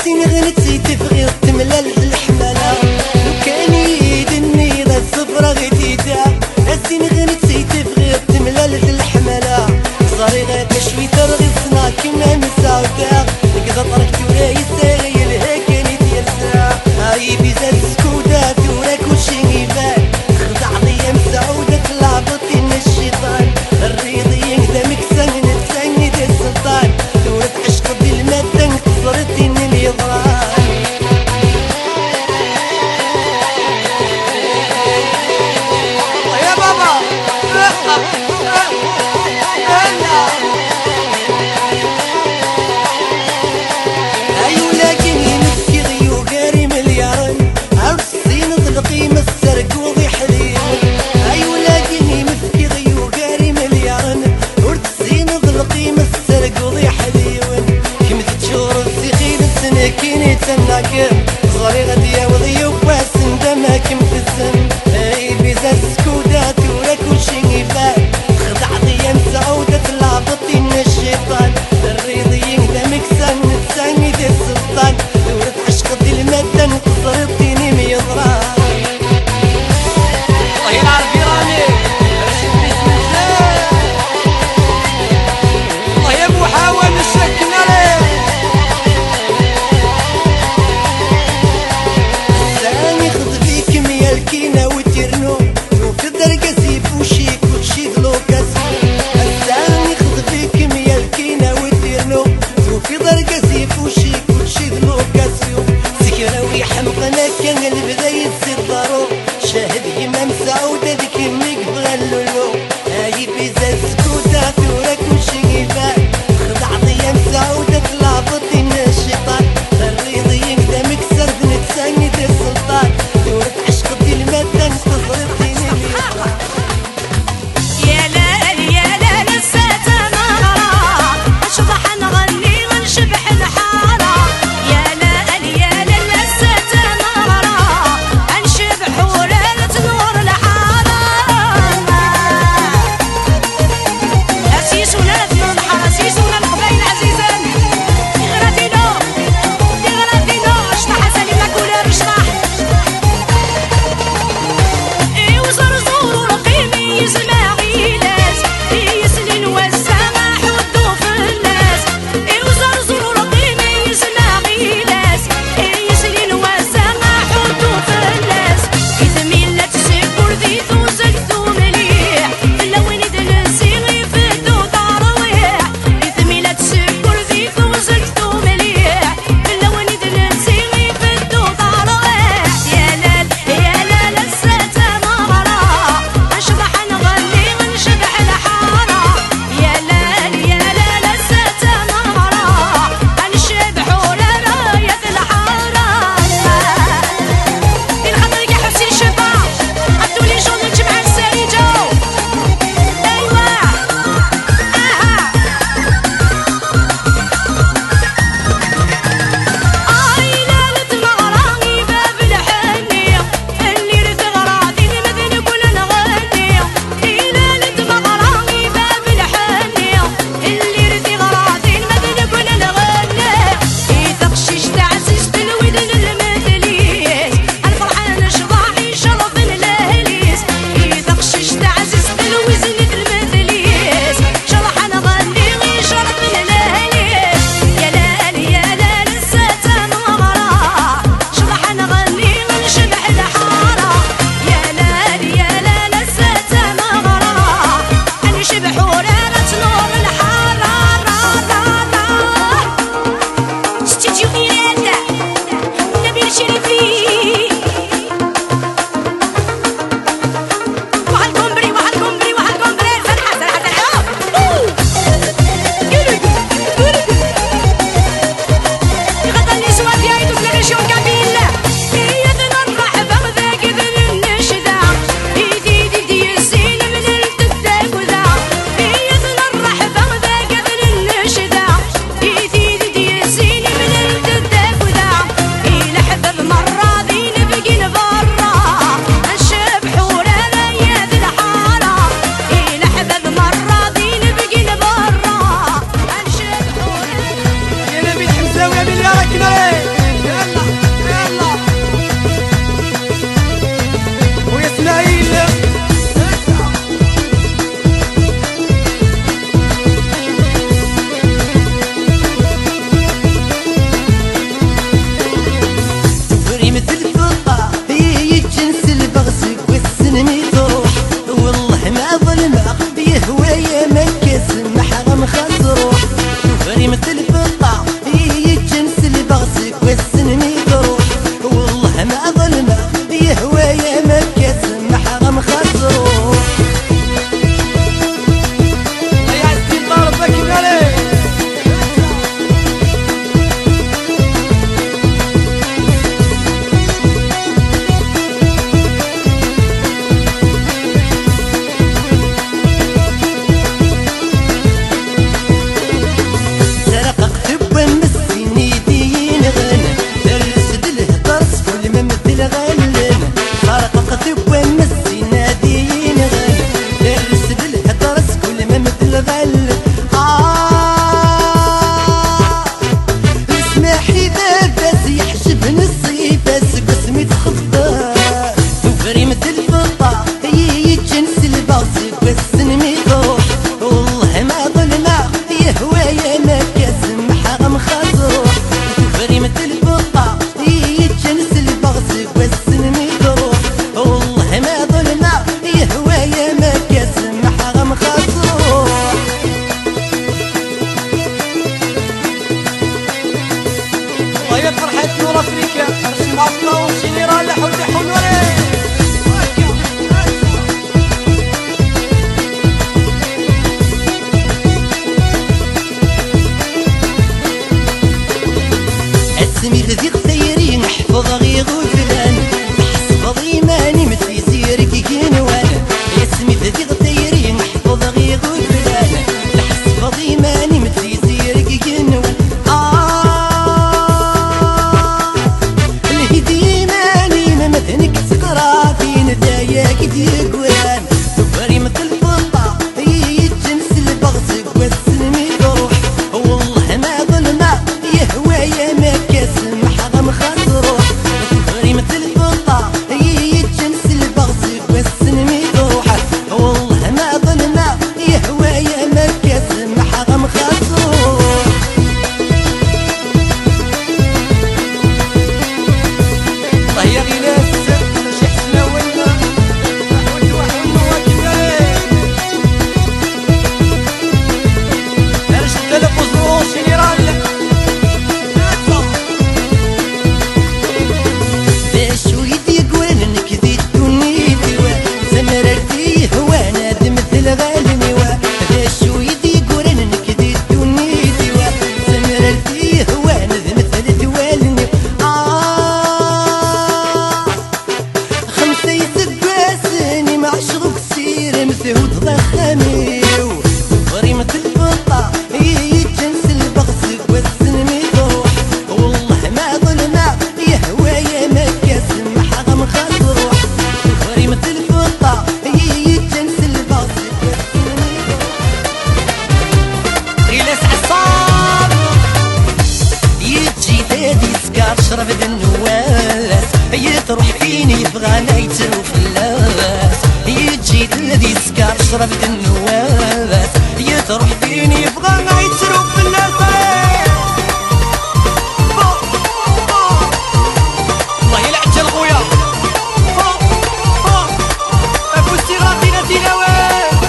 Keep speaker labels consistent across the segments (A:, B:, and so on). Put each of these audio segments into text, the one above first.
A: السين غنتي تبغي تملل الحمالة لو كان يدني ذا الصبرة غيتي داع السين غنتي تبغي تملل الحمالة صاري غير شوي ترغصنا كنا مساودة نقدر طرقت ولا يساغي الهكاني ديال الساعة هاي بيزا السكودة دورا كلشي يبان خدع ضيا مسعودة تلعبطي من الشيطان الريضي يهدى مكسن نتسني ديال السلطان دورة عشق بالمادة نتصرتي من اليضران يا بابا ايو لكن يمسكي غيو قاري مليارن عرس الصين القيمة السرق وضي حليل ايو لكن يمسكي غيو قاري مليارن عرس الصين القيمة السرق وضي حليل كم تشور السخيل السنة كيني تناكم صغري غديا وضيو باسن دماكم في السن اي بيزا سكودات وراك وشي يبان خدع ضيا مسعودة تلعبطي من الشيطان الريضي يهدى مكسن نتساني دي السلطان دورة عشق دي المادة نتصرطيني ميضران الله يعرف يراني رشد باسم الزين الله يا ابو حاول نسكن عليه الثاني خذ بيك ميا الكينا وترنو وفي درقة سيف وشيك وتشيد لوكاسيو الثاني خذ بيك ميا الكينا وترنو وفي درقة سيف وشيك وتشيد لوكاسيو سكراوي حمقنا كان البداية تصير ضرو شاهد إمام سعودة ذيك منك بغلولو هاي بيزا سكوتة ثورك وشي يبان خدع ضيام سعودة تلعبطي من الشيطان الريضي يقدى مكسر نتساني دي السلطان ثورة عشق دي المادة نتصرطيني ميطان
B: يا ليل الساتة نارا نشبح نغني ونشبح الحارة
A: في داباس يحجبني الصيفاس قسمي تخبى تفري مثل الفطا هي تجنس البغز قسن ميضوح والله ما ظلمة يا هوايا ما كاسم حرام خزوح تفري مثل الفطا هي تجنس البغز قسن ميضوح والله ما ظلمة يا هوايا ما كاسم حرام خزوح وهي فرحة نور افريكا رسم معسكر وجنرال حوتي حلوري اسمي غدي غديري نحفظ غير غفلان نحسب ضيماني مثل سيرك كينوان اسمي غدي غديري نحفظ غير غفلان نحسب ضيماني مثل سيرك كينوان الهدي ماني ما مثنك سكرا في نداياك ديقوان تفري مثل الفضة هي تجنس البغز قوسن ميروح والله ما ظلمة يا هوايا ما كاسم حرام خزروح تفري مثل الفضة هي تجنس البغز قوسن ميروح والله ما ظلمة يا هوايا ما كاسم حرام خزروح هي غلاس شي حسنا ولا واحد انا شفت لك وزروش جنرال باش ويدي يقول انك ذي تكوني دوا سمرتي هوانا مثل غالني باش ويدي يقول انك ذي تكوني دوا سمرتي هوانا مثل دوالني خمسة يسباسني معشوق سير مثل ضخاميو فري مثل الفضة هي جنس البغز قوسن ميضوح والله ما ظلمة يا هوايا ما كاسم حرام خزروح فري مثل الفضة هي جنس البغز قوسن ميضوح غلاس عصام يجي دادي سكار شرب النواس هي تروح فيني بغانا يتروف اللاس يجي الذي سكار شرب النواس هي تروح فيني بغانا يتروف اللاس الله يلعجل خويا ابو السيغاتي نادينا وين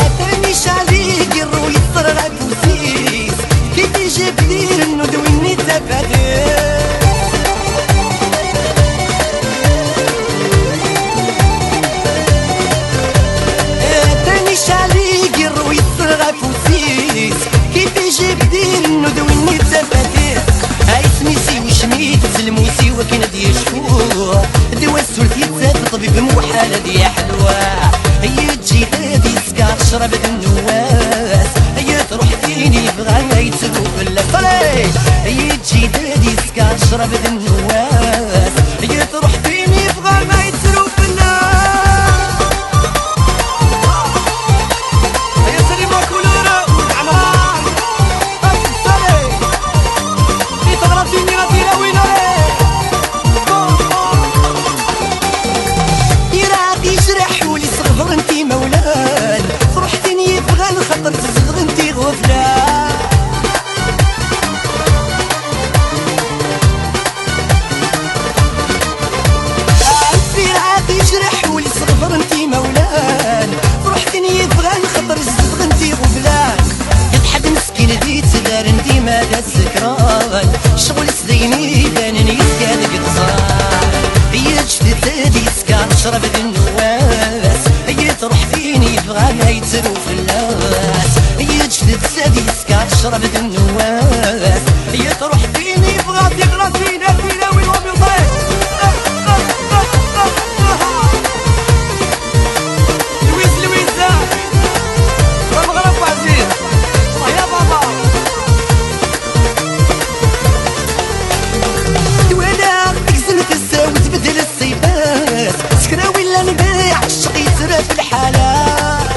A: اتانيش عليك الروي الصرغة بوسيس كيف يجيب لي الندويني تفاتيس اتانيش عليك الروي الصرغة بوسيس كيف يجيب لي الندويني تفاتيس اسمي سي وشميت سلموسي وكند يشكوه دوا السلطي تسافر طبيب موحالة دي حلوة هي تجي دادي سكار شربت النواس هي تروح فيني بغانا يتروف اللاس هي تجي دادي سكار شربت النواس هي تروح فيني بغانا يتروف اللاس هي سليمة كولورا عمران السلي في تغرفيني نادينا وين يراقي يجرح ولي صغر انتي مولان فرحتني يبغى الخطر تزغر انتي غفلان يجرح ولي صغر انتي مولان فرحتني يبغى الخطر تزغر انتي غفلان يضحك مسكين ذي تدار انتي ماذا سكران شغل سديني بانني يسكادك تصران هي جدت هادي سكار شربت النواس هي تروح فيني بغانا يتروف اللاس هي جدت هادي سكار شربت النواس هي تروح فيني بغانا يغرى فينا وين وام يضيع لويزا والمغرب عزيز الله يا بابا وانا كسلت الساو تبدل الصيفات سكرا ولا نبيع الشقي يسرى في الحالات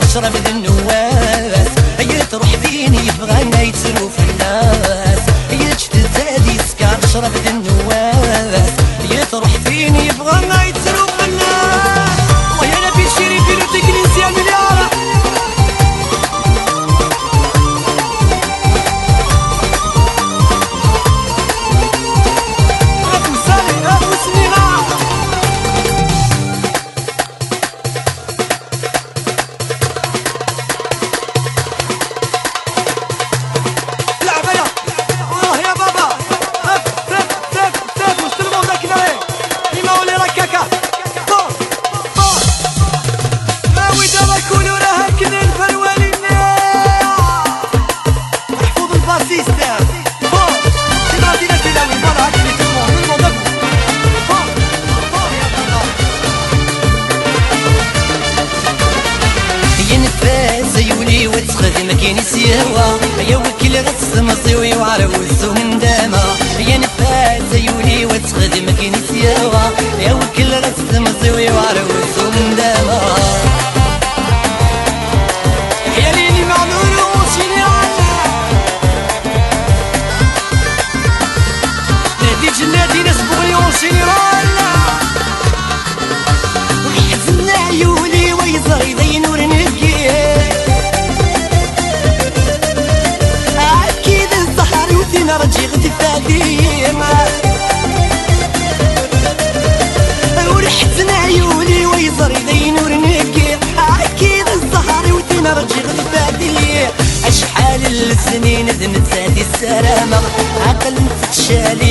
A: تشرب ذي النواس، هي تروح فين يبغانا يتسلو في الناس، هي تشتزادي سكر تشرب ذي النواس، هي تروح فين يبغانا يتسلو في الناس. وهي انا في شيري في تكنيسيان مليارة ابو سالي ابو سنينة. زيولي وتخدم كاين سيوا يا وكل غتسمصي ويعرس من داما، يا نفاس زيولي وتخدم كاين سيوا يا وكل غتسمصي ويعرس من داما. يا ليلي معلول وشيني علا نادي جناتي ناس بغي وشيني علا ويحزن عيوني ويزري ذي نور نقي رجي غدي فاديما وريحة عيوني ويزر يدي نور نقي اكيد الزهر وتينا رجي غدي فادي اشحال السنين ذنت زادي السلامة عقل نتشالي